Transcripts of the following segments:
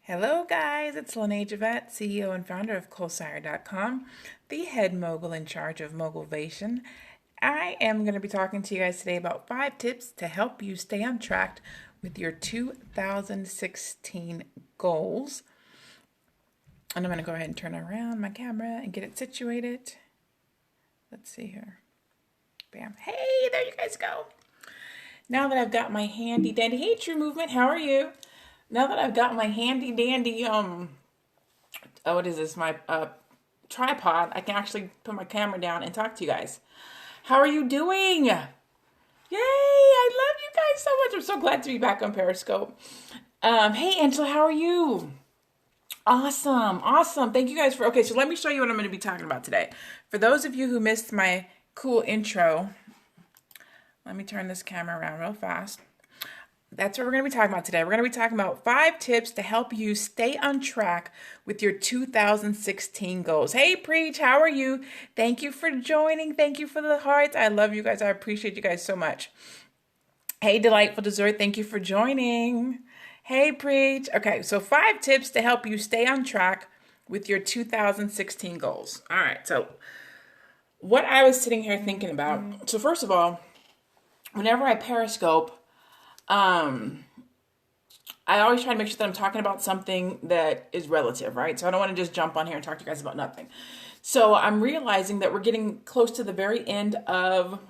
Hello guys, it's LaNée Javet, CEO and founder of ColeSire.com, the head mogul in charge of Mogulvation. I am going to be talking to you guys today about 5 tips to help you stay on track with your 2016 goals. And I'm going to go ahead and turn around my camera and get it situated. Let's see here. Bam. Hey, there you guys go. Now that I've got my handy dandy, hey True Movement, how are you? Now that I've got my handy dandy, what is this, my tripod, I can actually put my camera down and talk to you guys. How are you doing? Yay, I love you guys so much. I'm so glad to be back on Periscope. Hey Angela, how are you? Awesome. Thank you guys for, okay, so let me show you what I'm going to be talking about today. For those of you who missed my cool intro, let me turn this camera around real fast. That's what we're going to be talking about today. We're going to be talking about 5 tips to help you stay on track with your 2016 goals. Hey, Preach, how are you? Thank you for joining. Thank you for the hearts. I love you guys. I appreciate you guys so much. Hey, Delightful Dessert, thank you for joining. Hey, Preach. Okay, so 5 tips to help you stay on track with your 2016 goals. All right, so what I was sitting here thinking about. So first of all, whenever I Periscope, I always try to make sure that I'm talking about something that is relative, right? So I don't want to just jump on here and talk to you guys about nothing. So I'm realizing that we're getting close to the very end of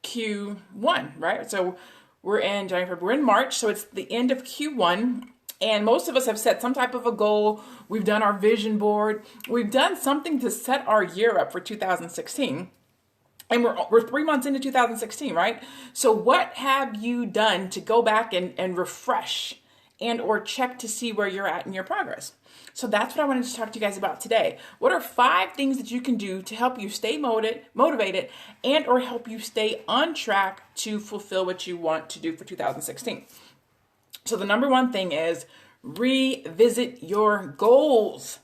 Q1, right? So we're in January, we're in March, so it's the end of Q1. And most of us have set some type of a goal. We've done our vision board. We've done something to set our year up for 2016. And we're 3 months into 2016, right? So what have you done to go back and refresh and or check to see where you're at in your progress? So that's what I wanted to talk to you guys about today. What are 5 things that you can do to help you stay motivated and or help you stay on track to fulfill what you want to do for 2016? So the number 1 thing is revisit your goals.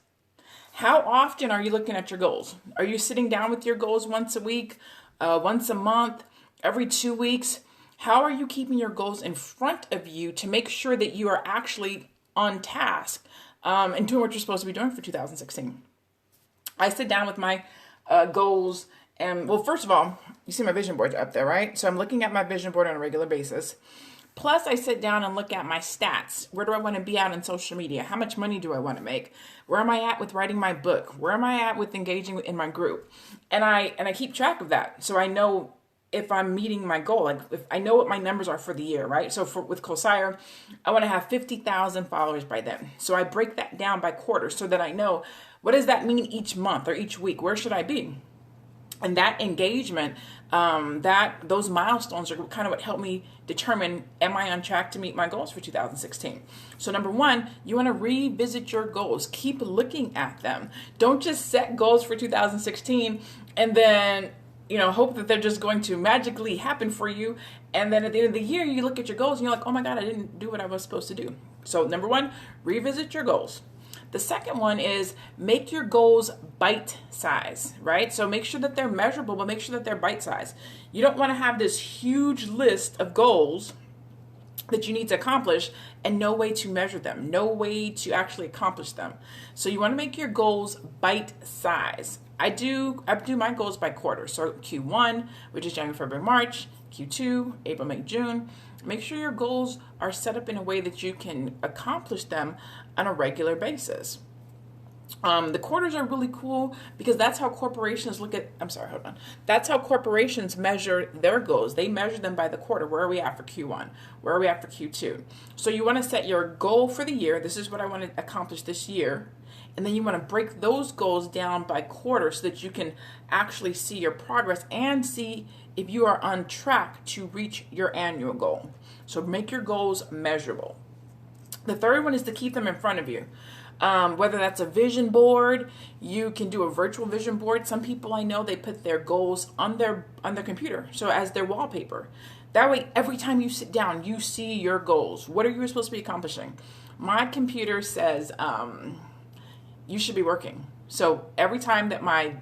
How often are you looking at your goals? Are you sitting down with your goals once a week, once a month, every 2 weeks? How are you keeping your goals in front of you to make sure that you are actually on task and doing what you're supposed to be doing for 2016? I sit down with my goals and, well, first of all, you see my vision board up there, right? So I'm looking at my vision board on a regular basis. Plus, I sit down and look at my stats. Where do I want to be at in social media? How much money do I want to make? Where am I at with writing my book? Where am I at with engaging in my group? And I keep track of that, so I know if I'm meeting my goal. Like, if I know what my numbers are for the year, right? So with ColeSire, I want to have 50,000 followers by then. So I break that down by quarter so that I know what does that mean each month or each week. Where should I be? And that engagement, those milestones are kind of what helped me determine, am I on track to meet my goals for 2016? So number 1, you want to revisit your goals. Keep looking at them. Don't just set goals for 2016 and then, hope that they're just going to magically happen for you. And then at the end of the year, you look at your goals and you're like, oh my God, I didn't do what I was supposed to do. So number 1, revisit your goals. The second one is make your goals bite size, right? So make sure that they're measurable, but make sure that they're bite size. You don't want to have this huge list of goals that you need to accomplish and no way to measure them, no way to actually accomplish them. So you want to make your goals bite size. I do my goals by quarter. So Q1, which is January, February, March, Q2, April, May, June. Make sure your goals are set up in a way that you can accomplish them on a regular basis. The quarters are really cool because that's how corporations That's how corporations measure their goals. They measure them by the quarter. Where are we at for Q1? Where are we at for Q2? So you want to set your goal for the year. This is what I want to accomplish this year. And then you want to break those goals down by quarter so that you can actually see your progress and see if you are on track to reach your annual goal. So make your goals measurable. The third one is to keep them in front of you. Whether that's a vision board, you can do a virtual vision board. Some people I know, they put their goals on their computer, so as their wallpaper. That way, every time you sit down, you see your goals. What are you supposed to be accomplishing? My computer says you should be working. So every time that my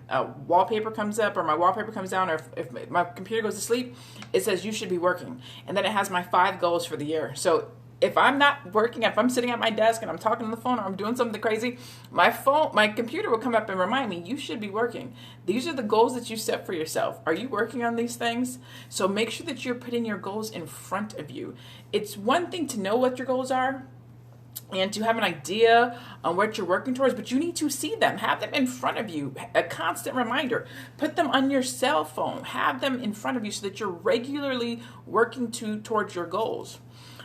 wallpaper comes up or my wallpaper comes down, or if my computer goes to sleep, it says you should be working. And then it has my 5 goals for the year. So If I'm not working, if I'm sitting at my desk and I'm talking on the phone or I'm doing something crazy, my computer will come up and remind me, you should be working. These are the goals that you set for yourself. Are you working on these things? So make sure that you're putting your goals in front of you. It's one thing to know what your goals are and to have an idea on what you're working towards, but you need to see them, have them in front of you, a constant reminder. Put them on your cell phone, have them in front of you so that you're regularly working towards your goals.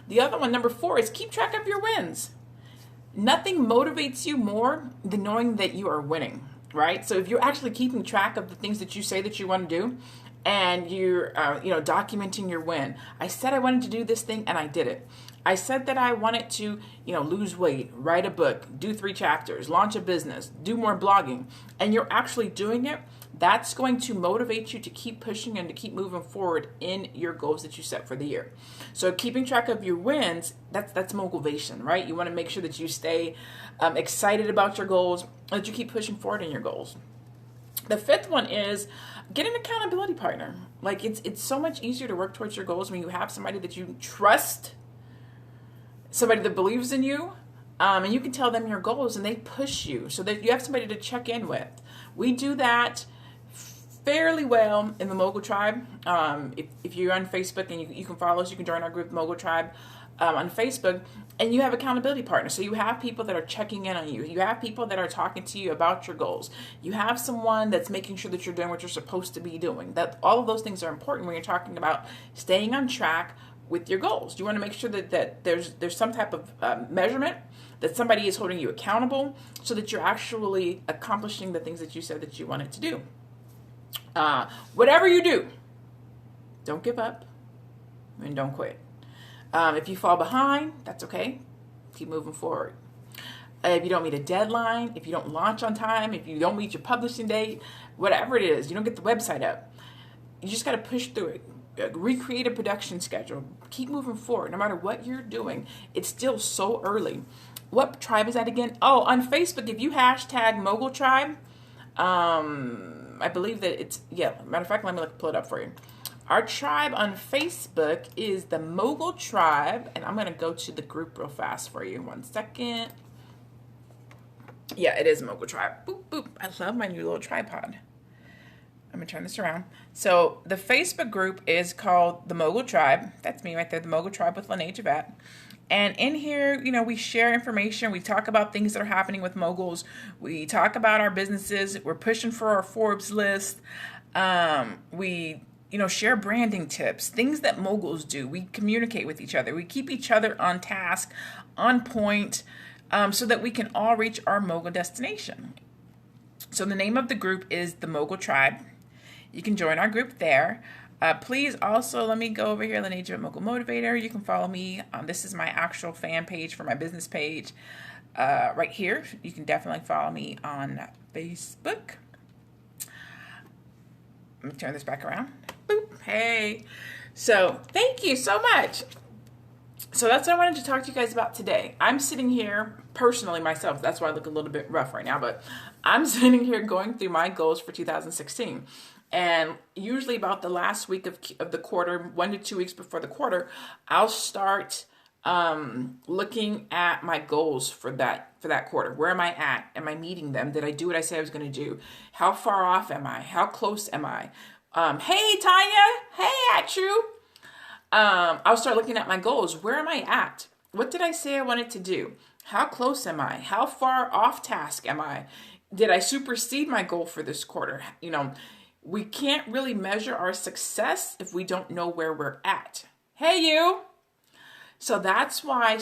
The other one, number 4, is keep track of your wins. Nothing motivates you more than knowing that you are winning, right? So if you're actually keeping track of the things that you say that you want to do, and you're documenting your win. I said I wanted to do this thing and I did it. I said that I wanted to lose weight, write a book, do 3 chapters, launch a business, do more blogging, and you're actually doing it. That's going to motivate you to keep pushing and to keep moving forward in your goals that you set for the year. So keeping track of your wins, that's motivation, right? You want to make sure that you stay excited about your goals, that you keep pushing forward in your goals. The 5th one is get an accountability partner. Like it's so much easier to work towards your goals when you have somebody that you trust, somebody that believes in you, and you can tell them your goals and they push you so that you have somebody to check in with. We do that fairly well in the Mogul Tribe. If you're on Facebook and you can follow us, you can join our group, Mogul Tribe, on Facebook, and you have accountability partners. So you have people that are checking in on you. You have people that are talking to you about your goals. You have someone that's making sure that you're doing what you're supposed to be doing. That all of those things are important when you're talking about staying on track with your goals. You want to make sure that there's some type of measurement, that somebody is holding you accountable so that you're actually accomplishing the things that you said that you wanted to do. Whatever you do, don't give up and don't quit. If you fall behind, that's okay. Keep moving forward. If you don't meet a deadline, if you don't launch on time, if you don't meet your publishing date, whatever it is, you don't get the website up, you just got to push through it. Recreate a production schedule. Keep moving forward. No matter what you're doing, it's still so early. What tribe is that again? Oh, on Facebook, if you hashtag Mogul Tribe, I believe that it's, matter of fact, let me pull it up for you. Our tribe on Facebook is the Mogul Tribe, and I'm going to go to the group real fast for you. 1 second. Yeah, it is Mogul Tribe. Boop, boop. I love my new little tripod. I'm going to turn this around. So the Facebook group is called the Mogul Tribe. That's me right there, the Mogul Tribe with LaNée, Javet. And in here, we share information. We talk about things that are happening with moguls. We talk about our businesses. We're pushing for our Forbes list. We share branding tips, things that moguls do. We communicate with each other. We keep each other on task, on point, so that we can all reach our mogul destination. So the name of the group is the Mogul Tribe. You can join our group there. Please also, let me go over here, LaNée Javet Mogul Motivator. You can follow me. This is my actual fan page for my business page right here. You can definitely follow me on Facebook. Let me turn this back around. Boop. Hey. So thank you so much. So that's what I wanted to talk to you guys about today. I'm sitting here personally myself. That's why I look a little bit rough right now. But I'm sitting here going through my goals for 2016. And usually about the last week of the quarter, 1 to 2 weeks before the quarter, I'll start looking at my goals for that quarter. Where am I at? Am I meeting them? Did I do what I said I was going to do? How far off am I? How close am I? Hey, Tanya. Hey, Atru. I'll start looking at my goals. Where am I at? What did I say I wanted to do? How close am I? How far off task am I? Did I supersede my goal for this quarter? We can't really measure our success if we don't know where we're at. Hey, you. So that's why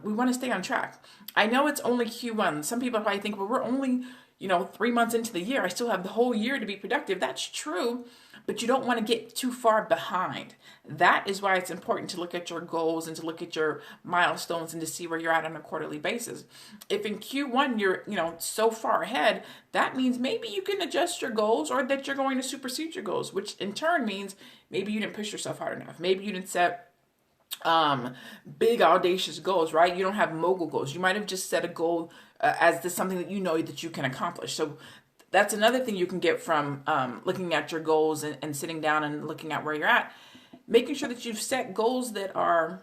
we want to stay on track. I know it's only Q1. Some people probably think, well, we're only, 3 months into the year. I still have the whole year to be productive. That's true, but you don't want to get too far behind. That is why it's important to look at your goals and to look at your milestones and to see where you're at on a quarterly basis. If in Q1 you're, so far ahead, that means maybe you can adjust your goals or that you're going to supersede your goals, which in turn means maybe you didn't push yourself hard enough. Maybe you didn't set big audacious goals, right? You don't have mogul goals. You might have just set a goal as this something that that you can accomplish. So that's another thing you can get from looking at your goals and sitting down and looking at where you're at. Making sure that you've set goals that are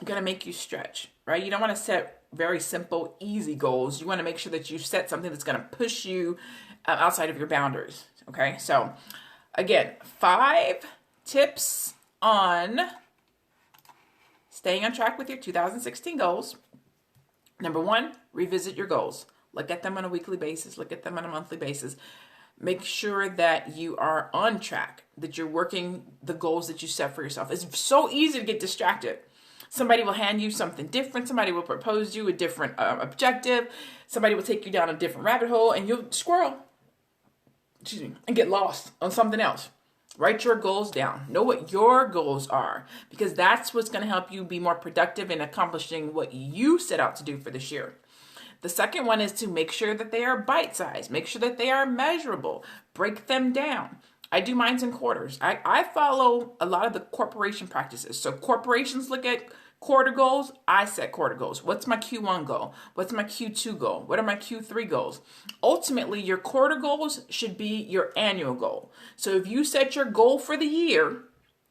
going to make you stretch, right? You don't want to set very simple, easy goals. You want to make sure that you set something that's going to push you outside of your boundaries. Okay. So again, 5 tips on staying on track with your 2016 goals. Number 1, revisit your goals. Look at them on a weekly basis. Look at them on a monthly basis. Make sure that you are on track, that you're working the goals that you set for yourself. It's so easy to get distracted. Somebody will hand you something different. Somebody will propose you a different objective. Somebody will take you down a different rabbit hole, and you'll squirrel, and get lost on something else. Write your goals down. Know what your goals are, because that's what's going to help you be more productive in accomplishing what you set out to do for this year. The second one is to make sure that they are bite-sized. Make sure that they are measurable. Break them down. I do mines in quarters. I follow a lot of the corporation practices. So corporations look at quarter goals. I set quarter goals. What's my Q1 goal? What's my Q2 goal? What are my Q3 goals? Ultimately, your quarter goals should be your annual goal. So if you set your goal for the year,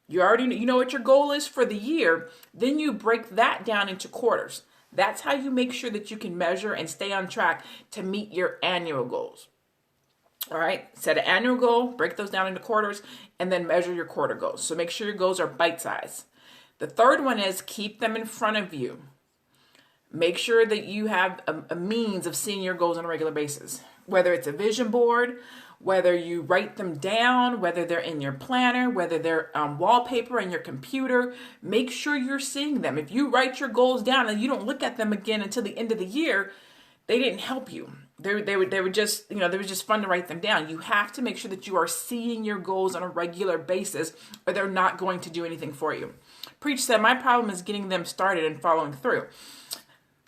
you know what your goal is for the year, then you break that down into quarters. That's how you make sure that you can measure and stay on track to meet your annual goals. All right, set an annual goal, break those down into quarters, and then measure your quarter goals. So make sure your goals are bite-sized. The third one is keep them in front of you. Make sure that you have a means of seeing your goals on a regular basis, whether it's a vision board, whether you write them down, whether they're in your planner, whether they're on wallpaper in your computer. Make sure you're seeing them. If you write your goals down and you don't look at them again until the end of the year, they didn't help you. They were just, they were just fun to write them down. You have to make sure that you are seeing your goals on a regular basis, or they're not going to do anything for you. Preach said, my problem is getting them started and following through.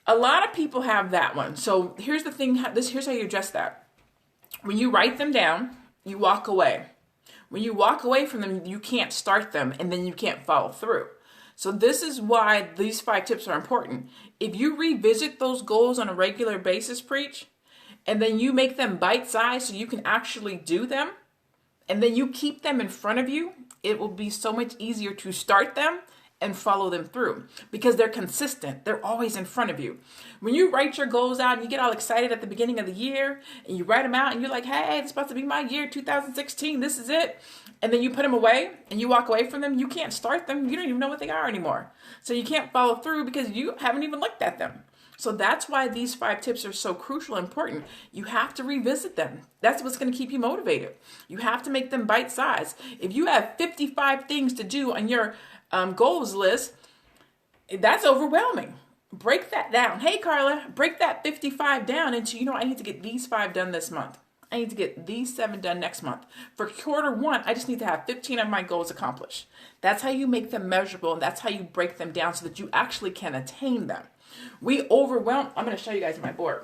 A lot of people have that one. So here's the thing. Here's how you address that. When you write them down, you walk away. When you walk away from them, you can't start them, and then you can't follow through. So this is why these 5 tips are important. If you revisit those goals on a regular basis, Preach, and then you make them bite-sized so you can actually do them, and then you keep them in front of you, it will be so much easier to start them and follow them through, because they're consistent. They're always in front of you. When you write your goals out and you get all excited at the beginning of the year and you write them out and you're like, hey, it's about to be my year, 2016, this is it. And then you put them away and you walk away from them, you can't start them. You don't even know what they are anymore. So you can't follow through because you haven't even looked at them. So that's why these 5 tips are so crucial and important. You have to revisit them. That's what's going to keep you motivated. You have to make them bite-sized. If you have 55 things to do on your goals list, that's overwhelming. Break that down. Hey, Carla, break that 55 down into, I need to get these 5 done this month. I need to get these 7 done next month. For quarter 1, I just need to have 15 of my goals accomplished. That's how you make them measurable, and that's how you break them down so that you actually can attain them. I'm going to show you guys my board.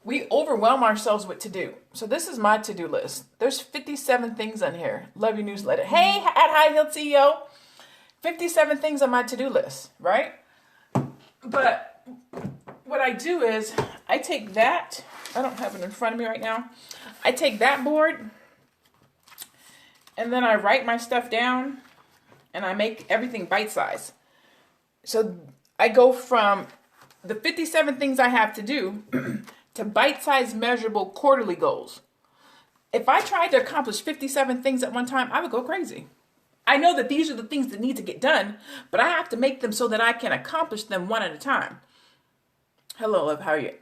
We overwhelm ourselves with to-do. So this is my to-do list. There's 57 things on here. Love your newsletter. Hey, at High Heel CEO. 57 things on my to-do list, right? But what I do is I take that. I don't have it in front of me right now. I take that board and then I write my stuff down and I make everything bite-sized. So I go from the 57 things I have to do to bite-sized, measurable quarterly goals. If I tried to accomplish 57 things at one time, I would go crazy. I know that these are the things that need to get done, but I have to make them so that I can accomplish them one at a time. Hello, love, how are you?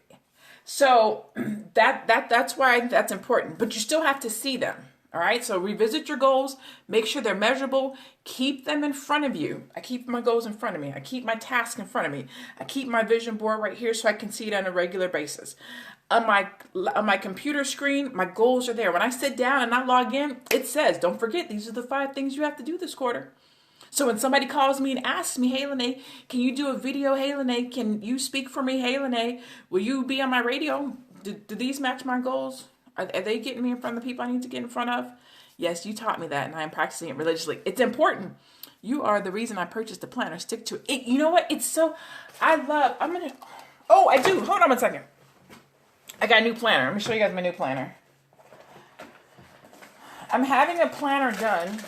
So that's why that's important, but you still have to see them. All right, so revisit your goals, make sure they're measurable, keep them in front of you. I keep my goals in front of me. I keep my task in front of me. I keep my vision board right here so I can see it on a regular basis. On my computer screen, my goals are there. When I sit down and I log in, it says, don't forget, these are the 5 things you have to do this quarter. So when somebody calls me and asks me, hey, LaNée, can you do a video? Hey, LaNée, can you speak for me? Hey, LaNée, will you be on my radio? Do these match my goals? Are they getting me in front of the people I need to get in front of? Yes, you taught me that, and I am practicing it religiously. It's important. You are the reason I purchased the planner. Stick to it. You know what? I do. Hold on a second. I got a new planner. Let me show you guys my new planner. I'm having a planner done.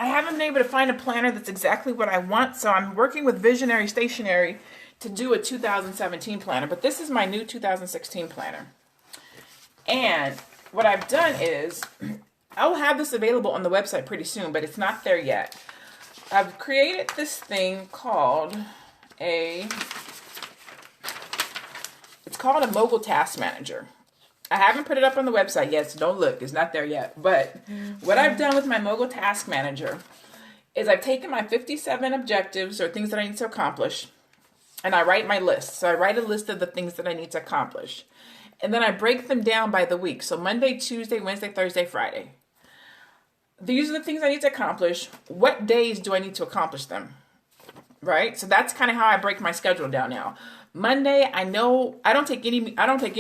I haven't been able to find a planner that's exactly what I want, so I'm working with Visionary Stationery to do a 2017 planner, but this is my new 2016 planner. And what I've done is, I'll have this available on the website pretty soon, but it's not there yet. I've created this thing called it's called a Mogul Task Manager. I haven't put it up on the website yet, so don't look. It's not there yet. But what I've done with my Mogul Task Manager is I've taken my 57 objectives or things that I need to accomplish, and I write my list. So I write a list of the things that I need to accomplish. And then I break them down by the week. So Monday, Tuesday, Wednesday, Thursday, Friday. These are the things I need to accomplish. What days do I need to accomplish them? Right? So that's kind of how I break my schedule down now. Monday, I know I don't take any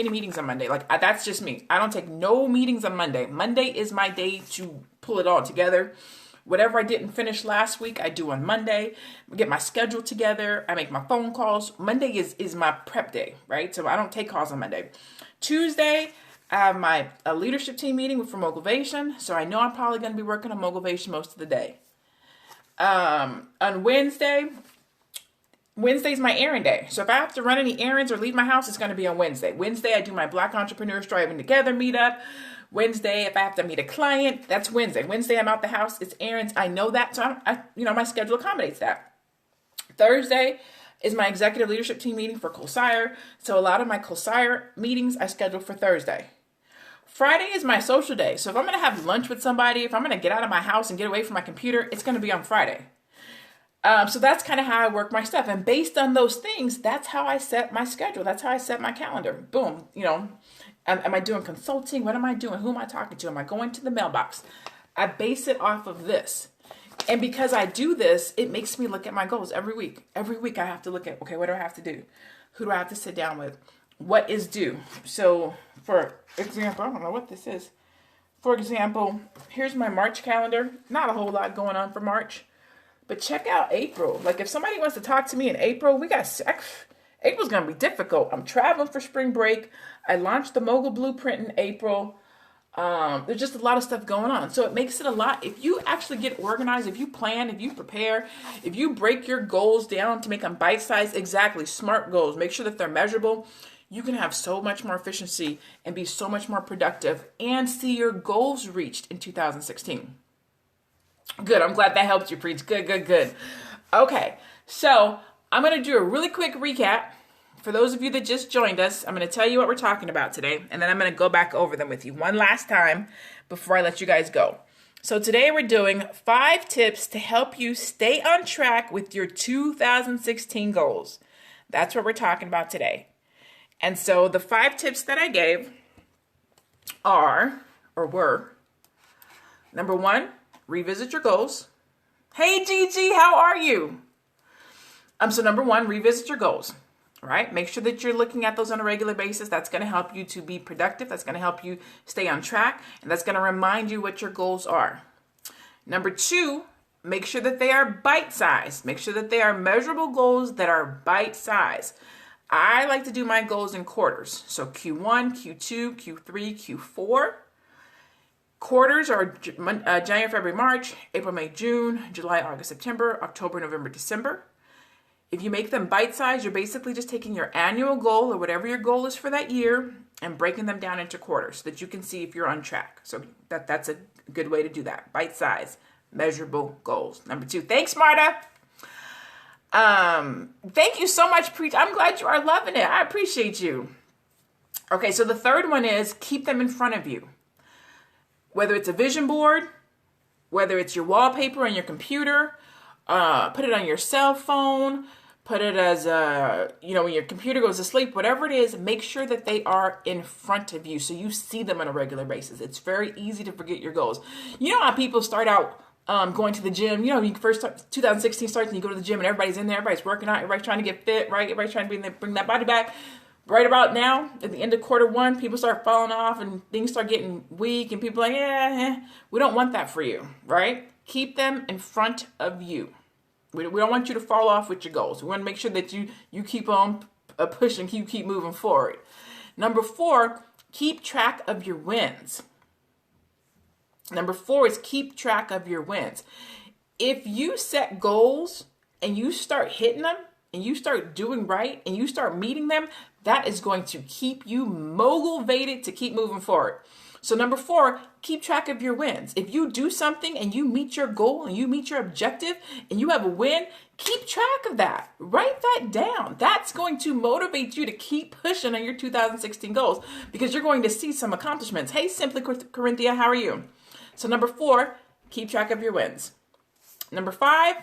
meetings on Monday. Like, that's just me. I don't take no meetings on Monday. Monday is my day to pull it all together. Whatever I didn't finish last week, I do on Monday. I get my schedule together. I make my phone calls. Monday is my prep day, right? So I don't take calls on Monday. Tuesday, I have my leadership team meeting for Motivation. So I know I'm probably going to be working on Motivation most of the day. On Wednesday's my errand day. So if I have to run any errands or leave my house, it's going to be on Wednesday. Wednesday, I do my Black Entrepreneurs Striving Together meetup. Wednesday, if I have to meet a client, that's Wednesday. Wednesday, I'm out the house. It's errands. I know that. So my schedule accommodates that. Thursday is my executive leadership team meeting for Colsire. So a lot of my Colsire meetings I schedule for Thursday. Friday is my social day. So if I'm going to have lunch with somebody, if I'm going to get out of my house and get away from my computer, it's going to be on Friday. So that's kind of how I work my stuff. And based on those things, that's how I set my schedule. That's how I set my calendar. Boom. Am I doing consulting? What am I doing? Who am I talking to? Am I going to the mailbox? I base it off of this. And because I do this, it makes me look at my goals every week. Every week I have to look at, okay, what do I have to do? Who do I have to sit down with? What is due? So for example, I don't know what this is. For example, here's my March calendar. Not a whole lot going on for March. But check out April. Like if somebody wants to talk to me in April, April's going to be difficult. I'm traveling for spring break. I launched the Mogul Blueprint in April. There's just a lot of stuff going on. So it makes it a lot. If you actually get organized, if you plan, if you prepare, if you break your goals down to make them bite-sized, exactly, smart goals, make sure that they're measurable, you can have so much more efficiency and be so much more productive and see your goals reached in 2016. Good. I'm glad that helped you, Preach. Good. Okay. So I'm going to do a really quick recap. For those of you that just joined us, I'm going to tell you what we're talking about today, and then I'm going to go back over them with you one last time before I let you guys go. So today we're doing 5 tips to help you stay on track with your 2016 goals. That's what we're talking about today. And so the 5 tips that I gave were, number 1, revisit your goals. Hey, Gigi, how are you? So number 1, revisit your goals, right? Make sure that you're looking at those on a regular basis. That's going to help you to be productive. That's going to help you stay on track. And that's going to remind you what your goals are. Number 2, make sure that they are bite-sized. Make sure that they are measurable goals that are bite-sized. I like to do my goals in quarters. So Q1, Q2, Q3, Q4. Quarters are January, February, March, April, May, June, July, August, September, October, November, December. If you make them bite-sized, you're basically just taking your annual goal or whatever your goal is for that year and breaking them down into quarters so that you can see if you're on track. So that's a good way to do that. Bite-sized, measurable goals. Number 2. Thanks, Marta. Thank you so much, Preach. I'm glad you are loving it. I appreciate you. Okay, so the third one is keep them in front of you. Whether it's a vision board, whether it's your wallpaper on your computer, put it on your cell phone, put it as when your computer goes to sleep, whatever it is, make sure that they are in front of you so you see them on a regular basis. It's very easy to forget your goals. You know how people start out going to the gym? You know, when you first start, 2016 starts and you go to the gym and everybody's in there, everybody's working out, everybody's trying to get fit, right? Everybody's trying to bring that body back. Right about now, at the end of quarter 1, people start falling off and things start getting weak and people are like, we don't want that for you, right? Keep them in front of you. We don't want you to fall off with your goals. We want to make sure that you keep on pushing, you keep moving forward. Number 4, keep track of your wins. Number 4 is keep track of your wins. if you set goals and you start hitting them and you start doing right and you start meeting them, that is going to keep you motivated to keep moving forward. So number 4, keep track of your wins. If you do something and you meet your goal and you meet your objective and you have a win, keep track of that. Write that down. That's going to motivate you to keep pushing on your 2016 goals because you're going to see some accomplishments. Hey, Simply Corinthia, how are you? So number 4, keep track of your wins. Number 5,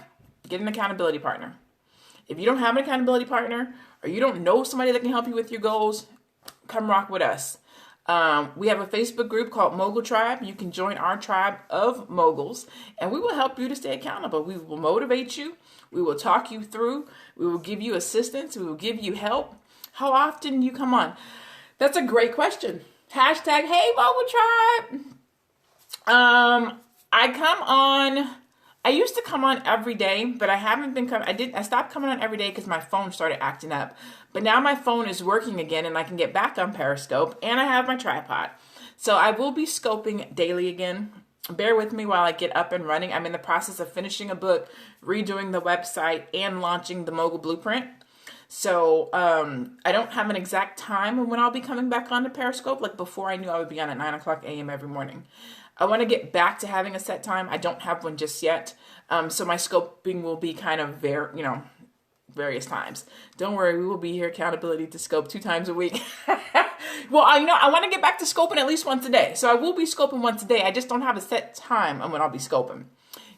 get an accountability partner. If you don't have an accountability partner or you don't know somebody that can help you with your goals, come rock with us. We have a Facebook group called Mogul Tribe. You can join our tribe of moguls, and we will help you to stay accountable. We will motivate you. We will talk you through. We will give you assistance. We will give you help. How often do you come on? That's a great question. Hashtag, hey, Mogul Tribe. I come on. I used to come on every day, but I haven't been coming. I stopped coming on every day because my phone started acting up. But now my phone is working again and I can get back on Periscope and I have my tripod. So I will be scoping daily again. Bear with me while I get up and running. I'm in the process of finishing a book, redoing the website, and launching the Mogul Blueprint. So I don't have an exact time when I'll be coming back onto Periscope. Like before, I knew I would be on at 9 o'clock a.m. every morning. I want to get back to having a set time. I don't have one just yet. So my scoping will be kind of various times. Don't worry, we will be here accountability to scope 2 times a week. Well, I want to get back to scoping at least once a day. So I will be scoping once a day. I just don't have a set time on when I'll be scoping.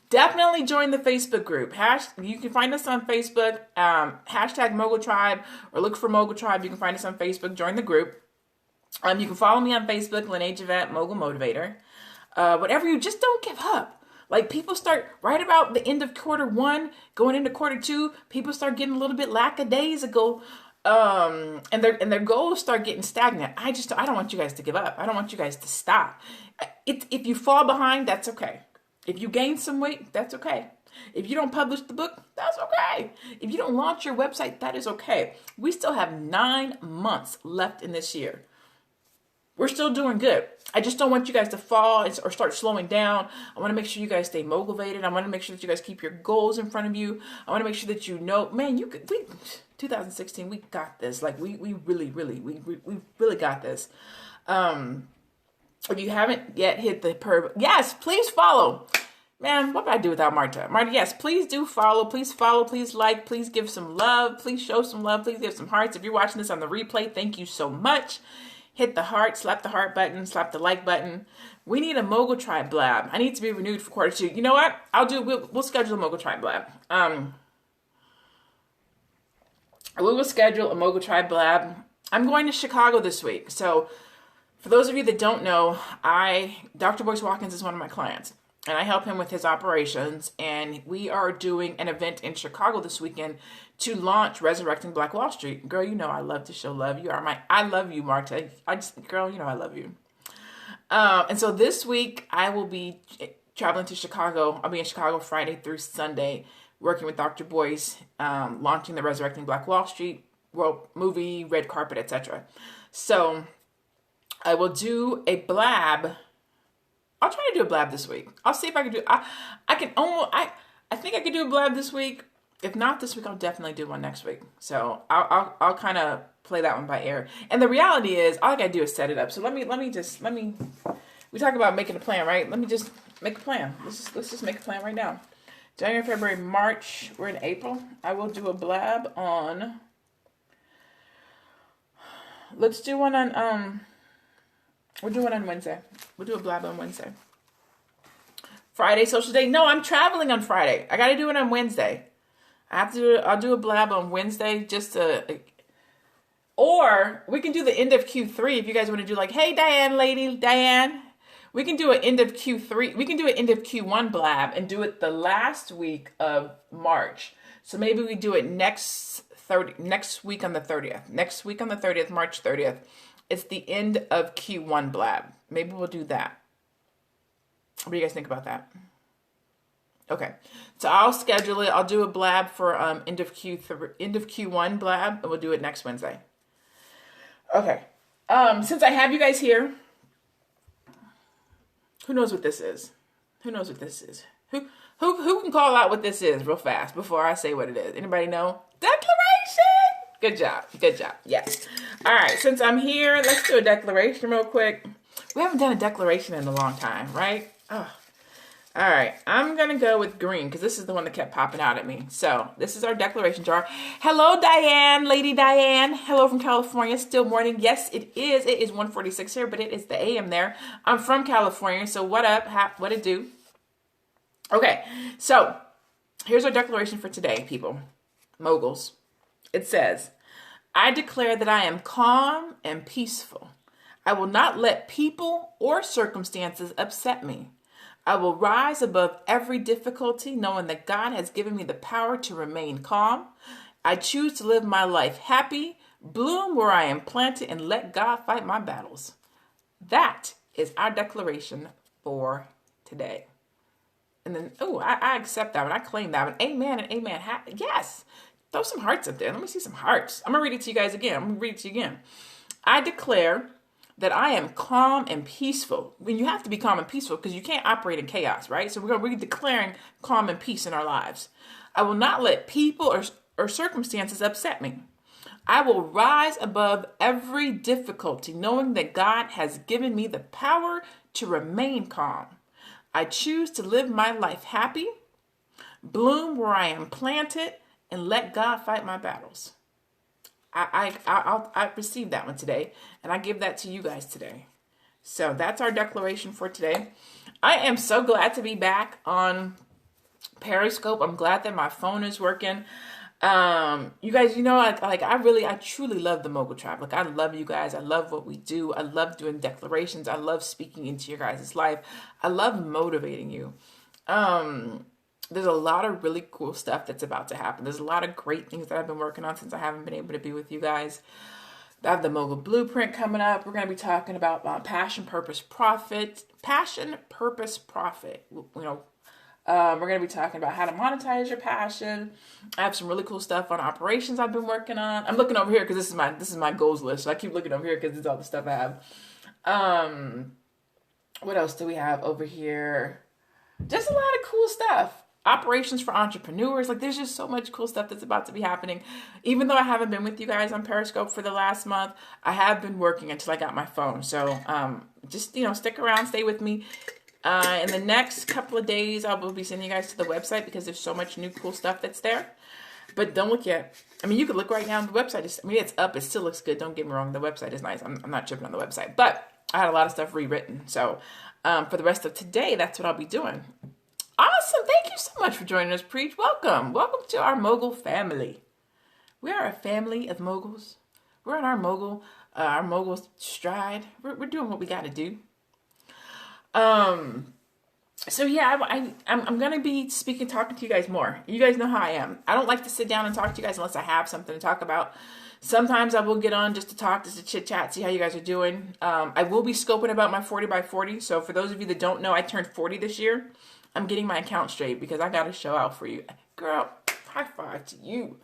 Definitely join the Facebook group. You can find us on Facebook, hashtag Mogul Tribe, or look for Mogul Tribe. You can find us on Facebook. Join the group. You can follow me on Facebook, LaNée Javet, Mogul Motivator. Whatever you just don't give up. Like people start right about the end of quarter 1, going into quarter 2, people start getting a little bit lackadaisical, and their goals start getting stagnant. I don't want you guys to give up. I don't want you guys to stop. If you fall behind, that's okay. If you gain some weight, that's okay. If you don't publish the book, that's okay. If you don't launch your website, that is okay. We still have 9 months left in this year. We're still doing good. I just don't want you guys to fall or start slowing down. I want to make sure you guys stay motivated. I want to make sure that you guys keep your goals in front of you. I want to make sure that you know, man, 2016, we got this. Like we really got this. If you haven't yet hit the yes, please follow. Man, what would I do without Marta? Marta, yes, please do follow. Please follow. Please like. Please give some love. Please show some love. Please give some hearts. If you're watching this on the replay, thank you so much. Hit the heart, slap the heart button, slap the like button. We need a Mogul Tribe blab. I need to be renewed for quarter 2. You know what? We'll schedule a Mogul Tribe blab. We will schedule a Mogul Tribe blab. I'm going to Chicago this week. So for those of you that don't know, Dr. Boyce Watkins is one of my clients. And I help him with his operations. And we are doing an event in Chicago this weekend to launch Resurrecting Black Wall Street. Girl, you know I love to show love. I love you, Marta. Girl, you know I love you. And so this week I will be traveling to Chicago. I'll be in Chicago Friday through Sunday, working with Dr. Boyce, launching the Resurrecting Black Wall Street movie, red carpet, etc. So I will do a blab. I'll try to do a blab this week. I'll see if I can do. I think I could do a blab this week. If not this week, I'll definitely do one next week. So I'll kind of play that one by ear. And the reality is, all I gotta do is set it up. So let me. We talk about making a plan, right? Let me just make a plan. Let's just make a plan right now. January, February, March. We're in April. I will do a blab on. Let's do one on. We'll do one on Wednesday. We'll do a blab on Wednesday. Friday, social day. No, I'm traveling on Friday. I got to do it on Wednesday. I'll do a blab on Wednesday or we can do the end of Q3 if you guys want to do like, hey, Diane. We can do an end of Q3. We can do an end of Q1 blab and do it the last week of March. So maybe we do it next week on the 30th. Next week on the 30th, March 30th. It's the end of Q1 blab. Maybe we'll do that. What do you guys think about that? Okay, so I'll schedule it. I'll do a blab for end of Q1 blab, and we'll do it next Wednesday. Okay, since I have you guys here, who knows what this is? Who knows what this is? Who can call out what this is real fast before I say what it is? Anybody know? Declaration! Good job. Good job. Yes. All right. Since I'm here, let's do a declaration real quick. We haven't done a declaration in a long time, right? Oh. All right. I'm going to go with green because this is the one that kept popping out at me. So this is our declaration jar. Hello, Diane. Lady Diane. Hello from California. Still morning. Yes, it is. It is 1:46 here, but it is the AM there. I'm from California. So what up? What it do? Okay. So here's our declaration for today, people. Moguls. It says, I declare that I am calm and peaceful. I will not let people or circumstances upset me. I will rise above every difficulty, knowing that God has given me the power to remain calm. I choose to live my life happy, bloom where I am planted, and let God fight my battles. That is our declaration for today. And then, I accept that one. I claim that one. Amen and amen. Yes. Throw some hearts up there. Let me see some hearts. I'm going to read it to you guys again. I declare that I am calm and peaceful. When you have to be calm and peaceful because you can't operate in chaos, right? So we're declaring calm and peace in our lives. I will not let people or circumstances upset me. I will rise above every difficulty, knowing that God has given me the power to remain calm. I choose to live my life happy, bloom where I am planted, and let God fight my battles. I received that one today, and I give that to you guys today. So that's our declaration for today. I am so glad to be back on Periscope. I'm glad that my phone is working. You guys, I truly love the Mogul Tribe. Like, I love you guys. I love what we do. I love doing declarations. I love speaking into your guys' life. I love motivating you. There's a lot of really cool stuff that's about to happen. There's a lot of great things that I've been working on since I haven't been able to be with you guys. I have the Mogul Blueprint coming up. We're going to be talking about passion, purpose, profit. Passion, purpose, profit. We're going to be talking about how to monetize your passion. I have some really cool stuff on operations I've been working on. I'm looking over here because this is my goals list. So I keep looking over here because it's all the stuff I have. What else do we have over here? Just a lot of cool stuff. Operations for entrepreneurs. Like, there's just so much cool stuff that's about to be happening. Even though I haven't been with you guys on Periscope for the last month, I have been working until I got my phone. So just, stick around, stay with me. In the next couple of days, I will be sending you guys to the website because there's so much new cool stuff that's there. But don't look yet. I mean, you could look right now. The website it's up. It still looks good. Don't get me wrong. The website is nice. I'm not tripping on the website. But I had a lot of stuff rewritten. So for the rest of today, that's what I'll be doing. Awesome. Thank you so much for joining us, Preach. Welcome. Welcome to our Mogul family. We are a family of moguls. We're on our mogul stride. We're doing what we got to do. So yeah, I'm going to be talking to you guys more. You guys know how I am. I don't like to sit down and talk to you guys unless I have something to talk about. Sometimes I will get on just to talk, just to chit chat, see how you guys are doing. I will be scoping about my 40 by 40. So for those of you that don't know, I turned 40 this year. I'm getting my account straight because I got to show out for you. Girl, high five to you.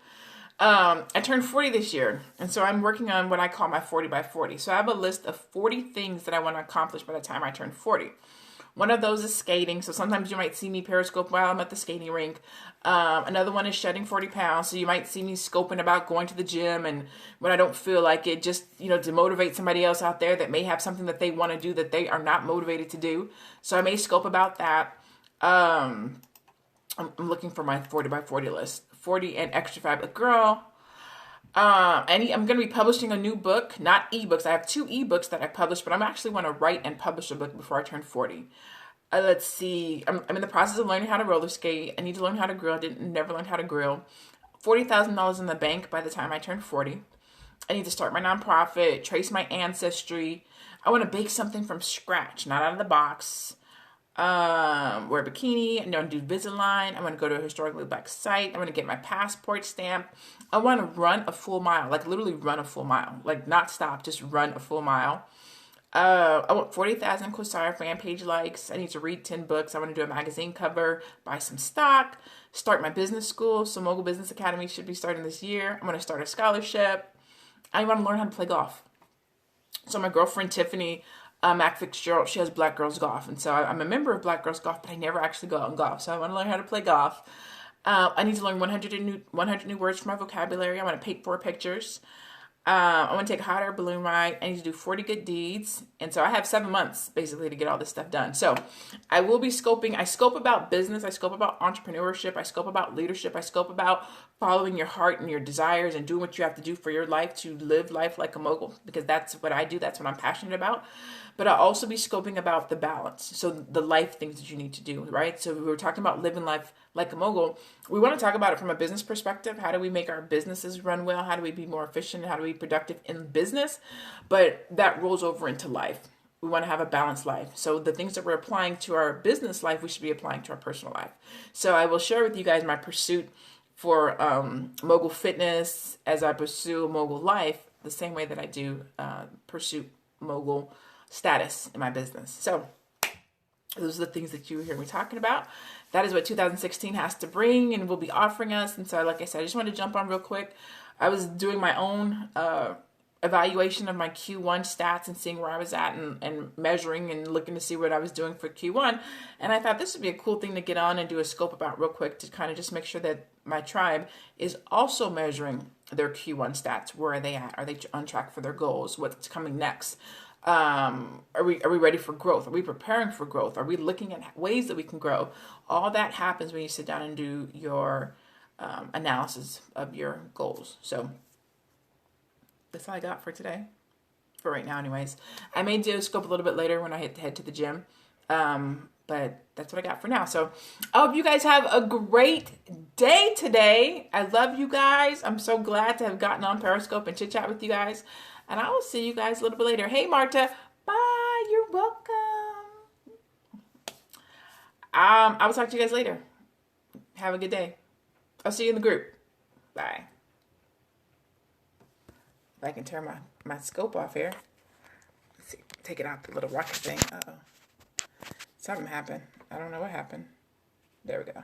I turned 40 this year, and so I'm working on what I call my 40 by 40. So I have a list of 40 things that I want to accomplish by the time I turn 40. One of those is skating. So sometimes you might see me Periscope while I'm at the skating rink. Another one is shedding 40 pounds. So you might see me scoping about going to the gym, and when I don't feel like it, just, to motivate somebody else out there that may have something that they want to do that they are not motivated to do. So I may scope about that. I'm looking for my 40 by 40 list. 40 and extra fab. Girl, I'm going to be publishing a new book, not ebooks. I have 2 ebooks that I published, but I'm actually want to write and publish a book before I turn 40. Let's see. I'm in the process of learning how to roller skate. I need to learn how to grill. Never learned how to grill. $40,000 in the bank by the time I turn 40. I need to start my nonprofit, trace my ancestry. I want to bake something from scratch, not out of the box. Wear a bikini. I'm going to do Invisalign. I want to go to a historically black site. I want to get my passport stamp. I want to run a full mile, like literally run a full mile, like not stop, just run a full mile. I want 40,000 Quasar fan page likes. I need to read 10 books. I want to do a magazine cover, buy some stock, start my business school. So Mogul Business Academy should be starting this year. I'm going to start a scholarship. I want to learn how to play golf. So my girlfriend Tiffany Mac Fitzgerald, she has Black Girls Golf. And so I'm a member of Black Girls Golf, but I never actually go out and golf. So I want to learn how to play golf. I need to learn 100 new words for my vocabulary. I want to paint 4 pictures. I want to take a hot air balloon ride. I need to do 40 good deeds. And so I have 7 months basically to get all this stuff done. So I will be scoping. I scope about business. I scope about entrepreneurship. I scope about leadership. I scope about following your heart and your desires and doing what you have to do for your life to live life like a mogul, because that's what I do. That's what I'm passionate about. But I'll also be scoping about the balance. So the life things that you need to do, right? So we were talking about living life like a mogul. We want to talk about it from a business perspective. How do we make our businesses run well? How do we be more efficient? How do we be productive in business? But that rolls over into life. We want to have a balanced life. So the things that we're applying to our business life, we should be applying to our personal life. So I will share with you guys my pursuit for mogul fitness as I pursue mogul life, the same way that I do pursue mogul status in my business. So those are the things that you hear me talking about. That is what 2016 has to bring and will be offering us. And so, like I said, I just wanted to jump on real quick. I was doing my own evaluation of my Q1 stats and seeing where I was at and measuring and looking to see what I was doing for Q1. And I thought this would be a cool thing to get on and do a scope about real quick to kind of just make sure that my tribe is also measuring their Q1 stats. Where are they at? Are they on track for their goals? What's coming next? Are we ready for growth? Are we preparing for growth? Are we looking at ways that we can grow? All that happens when you sit down and do your analysis of your goals. So that's all I got for today, for right now anyways. I may do a scope a little bit later when I head to the gym, but that's what I got for now. So I hope you guys have a great day today. I love you guys. I'm so glad to have gotten on Periscope and chit chat with you guys. And I will see you guys a little bit later. Hey, Marta. Bye. You're welcome. I will talk to you guys later. Have a good day. I'll see you in the group. Bye. If I can turn my scope off here. Let's see. Take it out the little rocket thing. Uh-oh. Something happened. I don't know what happened. There we go.